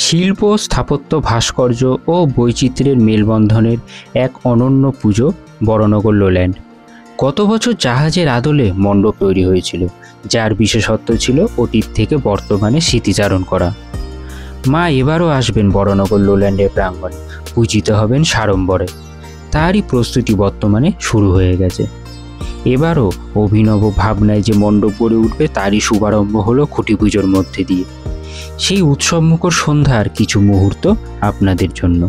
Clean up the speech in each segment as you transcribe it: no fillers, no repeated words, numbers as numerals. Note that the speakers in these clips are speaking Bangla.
শিল্প, স্থাপত্য, ভাস্কর্য ও বৈচিত্র্যের মেলবন্ধনের এক অনন্য পুজো বরানগর লোল্যান্ড। গত বছর জাহাজের আদলে মণ্ডপ তৈরি হয়েছিল, যার বিশেষত্ব ছিল অতীত থেকে বর্তমানে স্মৃতিচারণ করা। মা এবারও আসবেন বরানগর লোল্যান্ডের প্রাঙ্গণে, পূজিত হবেন সাড়ম্বরে। তারই প্রস্তুতি বর্তমানে শুরু হয়ে গেছে। এবারও অভিনব ভাবনায় যে মণ্ডপ গড়ে উঠবে তারই শুভারম্ভ হলো খুঁটি পুজোর মধ্যে দিয়ে। সেই উৎসবমুখর সন্ধ্যার কিছু মুহূর্ত আপনাদের জন্য।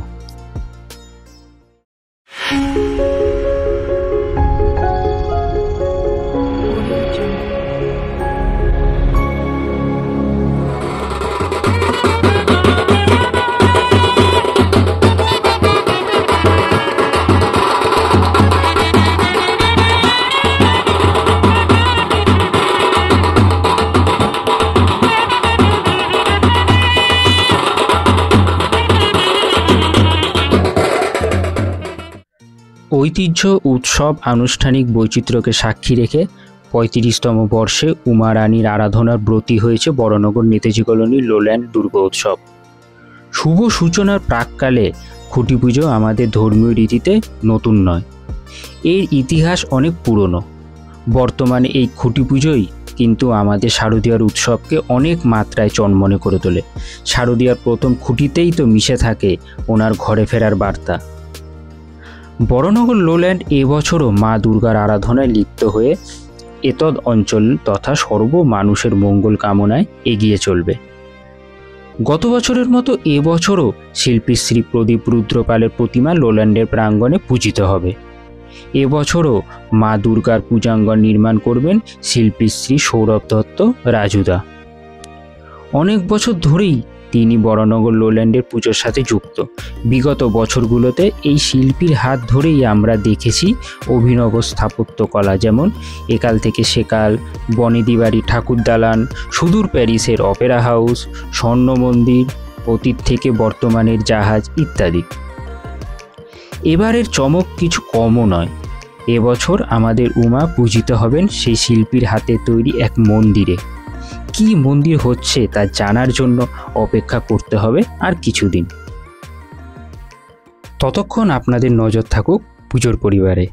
ঐতিহ্য, উৎসব, আনুষ্ঠানিক বৈচিত্র্যকে সাক্ষী রেখে ৩৫তম বর্ষে উমা রানীর আরাধনার ব্রতী হয়েছে বরানগর নেতাজি কলোনির লোল্যান্ড দুর্গোৎসব। শুভ সূচনার প্রাককালে খুঁটি পুজো আমাদের ধর্মীয় রীতিতে নতুন নয়। এর ইতিহাস অনেক পুরনো। বর্তমানে এই খুঁটি পুজোই কিন্তু আমাদের শারদীয়ার উৎসবকে অনেক মাত্রায় চনমনে করে তোলে। শারদীয়ার প্রথম খুঁটিতেই তো মিশে থাকে ওনার ঘরে ফেরার বার্তা। বরানগর লোল্যান্ড এবছরও মা দুর্গার আরাধনায় লিপ্ত হয়ে এতদ অঞ্চল তথা সর্ব মানুষের মঙ্গল কামনায় এগিয়ে চলবে। গত বছরের মতো এবছরও শিল্পী শ্রী প্রদীপ রুদ্রপালের প্রতিমা লোল্যান্ডের প্রাঙ্গণে পূজিত হবে। এবছরও মা দুর্গার পূজাঙ্গন নির্মাণ করবেন শিল্পী শ্রী সৌরভ দত্ত রাজুদা। অনেক বছর ধরেই তিনি বরানগর লোল্যান্ডের পুজোর সাথে যুক্ত। বিগত বছরগুলোতে এই শিল্পীর হাত ধরেই আমরা দেখেছি অভিনব স্থাপত্যকলা, যেমন একাল থেকে সেকাল, বনেদি বাড়ি ঠাকুর দালান, সুদূর প্যারিসের অপেরা হাউস, স্বর্ণ মন্দির, অতীত থেকে বর্তমানের জাহাজ ইত্যাদি। এবারের চমক কিছু কমও নয়। এবছর আমাদের উমা পূজিত হবেন সেই শিল্পীর হাতে তৈরি এক মন্দিরে। কি মন্দির হচ্ছে তা জানার জন্য অপেক্ষা করতে হবে আর কিছুদিন। ততক্ষণ আপনাদের নজর থাকুক পুজোর পরিবারে।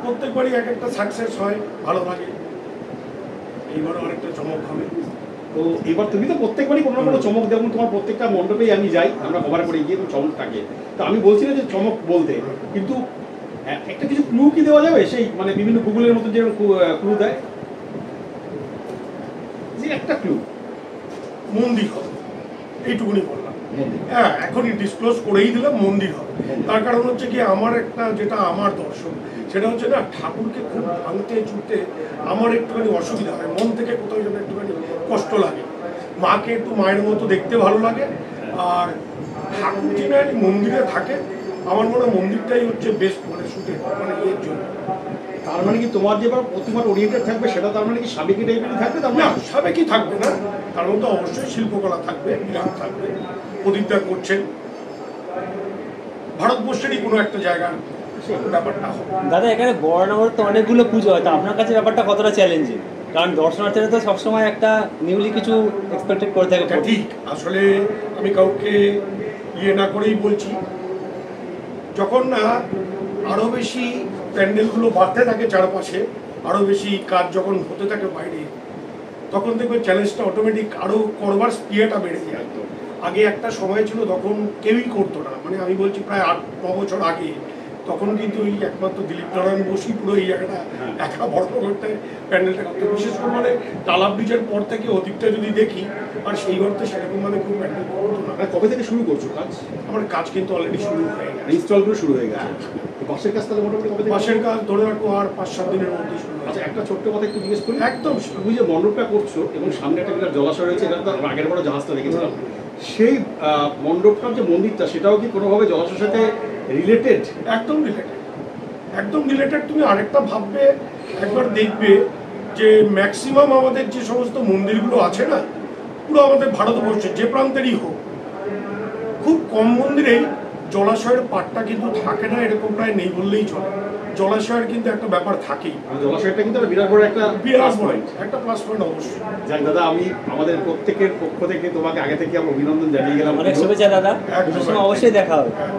প্রত্যেকবারই এক একটা সাকসেস হয়, ভালো লাগে। এইবারও আরেকটা চমক হবে। তো এবার তুমি তো প্রত্যেকবারই কোনো না কোনো চমক, যেমন তোমার প্রত্যেকটা মণ্ডপেই আমি যাই, আমরা কভার করে গিয়ে তো চমক থাকে। তো আমি বলছি না যে চমক বলতে, কিন্তু একটা কিছু ক্লু কি দেওয়া যাবে? সেই মানে বিভিন্ন গুগলের মতো যে ক্লু দেয়, যে একটা ক্লু মন্দির হবে, এইটুকুনি বললাম। হ্যাঁ এখনই ডিসক্লোজ করেই দিলাম মন্দির হবে। তার কারণ হচ্ছে কি আমার একটা যেটা আমার দর্শন সেটা হচ্ছে না, ঠাকুরকে খুব ভাঙতে চুটতে আমার একটুখানি অসুবিধা হয়, মন থেকে কোথাও যেন একটুখানি কষ্ট লাগে। মাকে একটু মায়ের মতো দেখতে ভালো লাগে, আর ঠাকুর যিনি মন্দিরে থাকে আমার মনে হয় মন্দিরটাই হচ্ছে বেস্ট মানে শুটের মানে ইয়ের জন্য। তার মানে কি তোমার যে প্রতিমার ওরিয়েন্টেড থাকবে সেটা তার মানে কি সাবেকি টাইপেরই থাকবে? তার না মানে সাবেকি থাকবে না, তার মধ্যে অবশ্যই শিল্পকলা থাকবে, বিরাট থাকবে। প্রদীপদা করছেন, ভারতবর্ষেরই কোনো একটা জায়গার ব্যাপারটা হবে। দাদা এখানে বড়নগর তো অনেকগুলো পুজো হয়, তো আপনার কাছে ব্যাপারটা কতটা চ্যালেঞ্জিং? কারণ দর্শনার্থীরা তো সবসময় একটা নিউলি কিছু এক্সপেক্টেড করে থাকে। এটা ঠিক, আসলে আমি কাউকে ইয়ে না করেই বলছি, যখন না আরো বেশি প্যান্ডেলগুলো বাড়তে থাকে চারপাশে, আরো বেশি কাজ যখন হতে থাকে বাইরে, তখন দেখবে চ্যালেঞ্জটা অটোমেটিক আরো করবার স্পিডটা বেড়ে যায়। আগে একটা সময় ছিল তখন কেউই করতো না, মানে আমি বলছি প্রায় 8-9 বছর আগে, তখন কিন্তু ওই একমাত্র দিলীপ নারায়ণ বসি পুরো এই জায়গাটা একা বড় করতে প্যান্ডেলটা করতে, বিশেষ করে মানে টালা ব্রিজের পর থেকে অধিকটা যদি দেখি, আর সেই অর্থে সেরকম মানে খুব প্যান্ডেল করতো না। আর কবে থেকে শুরু করছো কাজ? আমার কাজ কিন্তু অলরেডি শুরু হয়ে গেছে, ইনস্টলগুলো শুরু হয়ে গেছে। বাসের কাজ তাহলে মোটামুটি কবে থেকে? বাসের কাজ ধরে রাখো আর 5-7 দিনের মধ্যে শুরু হবে। আচ্ছা, একটা ছোট্ট কথা একটু জিজ্ঞেস করি। একদম তুমি যে মণ্ডপটা করছো এবং সামনে একটা বিরাট জলাশয় রয়েছে, এটা তো আগের বড় জাহাজটা দেখেছিলাম, সেই মণ্ডপটার যে মন্দিরটা সেটাও কি কোনোভাবে জলাশয়ের সাথে রিলেটেড? একদম রিলেটেড, একদম রিলেটেড। তুমি আরেকটা ভাববে, একবার দেখবে যে ম্যাক্সিমাম আমাদের যে সমস্ত মন্দিরগুলো আছে না, পুরো আমাদের ভারতবর্ষের যে প্রান্তেরই হোক, খুব কম মন্দিরেই জলাশয়ের পাটটা কিন্তু থাকে না, এরকম প্রায় নেই বললেই চলে। জলাশয়ের কিন্তু একটা ব্যাপার থাকেই, জলাশয়টা কিন্তু একটা বিরাট বড় একটা বিরাট পয়েন্ট, একটা প্লাস পয়েন্ট অবশ্যই। যাক দাদা, আমি আমাদের প্রত্যেকের পক্ষ থেকে তোমাকে আগে থেকে আমরা অভিনন্দন জানিয়ে গেলাম। অনেক শুভেচ্ছা দাদা, অবশ্যই দেখা হবে। হ্যাঁ,